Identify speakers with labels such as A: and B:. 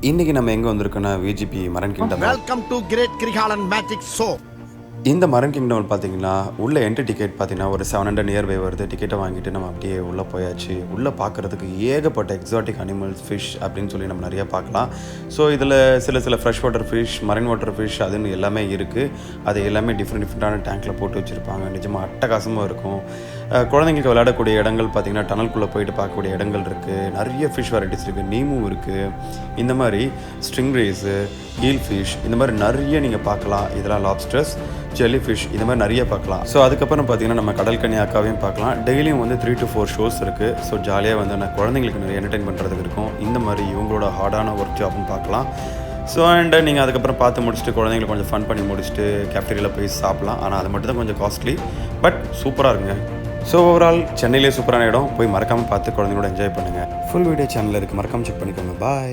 A: இன்றைக்கி நம்ம எங்கே வந்திருக்கோன்னா VGP marine kingdom.
B: Welcome to great Grigalan magic show.
A: இந்த மரன் கிங்டம் பார்த்தீங்கன்னா உள்ள என்ட்ரி டிக்கெட் பார்த்தீங்கன்னா ஒரு 700 நியர்பை வருது. டிக்கெட்டை வாங்கிட்டு நம்ம அப்படியே உள்ளே போயாச்சு. உள்ளே பார்க்குறதுக்கு ஏகப்பட்ட எக்ஸாட்டிக் அனிமல்ஸ், ஃபிஷ் அப்படின்னு சொல்லி நம்ம நிறையா பார்க்கலாம். ஸோ இதில் சில fresh water fish, marine water fish அதுன்னு எல்லாமே இருக்குது. அது எல்லாமே டிஃப்ரெண்ட்டான டேங்க்கில் போட்டு வச்சுருப்பாங்க. நிஜமாக அட்டகாசமாக இருக்கும். குழந்தைங்களுக்கு விளையாடக்கூடிய இடங்கள் பார்த்திங்கன்னா டனல்குள்ளே போயிட்டு பார்க்கக்கூடிய இடங்கள் இருக்குது. நிறைய ஃபிஷ் வெரைட்டிஸ் இருக்குது. நீமும் இருக்குது. இந்த மாதிரி ஸ்ட்ரிங் ரேஸு, ஹீல் ஃபிஷ், இந்த மாதிரி நிறைய நீங்கள் பார்க்கலாம். இதெல்லாம் லாப்ஸ்டர்ஸ், ஜெல்லி ஃபிஷ், இந்த மாதிரி நிறைய பார்க்கலாம். ஸோ அதுக்கப்புறம் பார்த்தீங்கன்னா நம்ம கடல் கன்னி அக்காவையும் பார்க்கலாம். டெய்லியும் 3 to 4 ஷோஸ் இருக்குது. ஸோ ஜாலியாக நான் குழந்தைங்களுக்கு நிறைய என்டர்டைன் பண்ணுறதுக்கு இருக்கும். இந்த மாதிரி இவங்களோட ஹார்டான ஒர்க் ஜாப்னு பார்க்கலாம். ஸோ அண்ட் நீங்கள் அதுக்கப்புறம் பார்த்து முடிச்சுட்டு குழந்தைங்களை கொஞ்சம் ஃபன் பண்ணி முடிச்சுட்டு கேஃப்டீரியாவில் போய் சாப்பிட்லாம். ஆனால் அது மட்டும் தான் கொஞ்சம் காஸ்ட்லி, பட் சூப்பராக இருக்குங்க. ஸோ ஓவரால் சென்னையிலே சூப்பரான இடம். போய் மறக்காமல் பார்த்து குழந்தைங்களோட என்ஜாய் பண்ணுங்கள். ஃபுல் வீடியோ சேனலில் இருக்குது, மறக்காமல் செக் பண்ணிக்கோங்க. பாய்.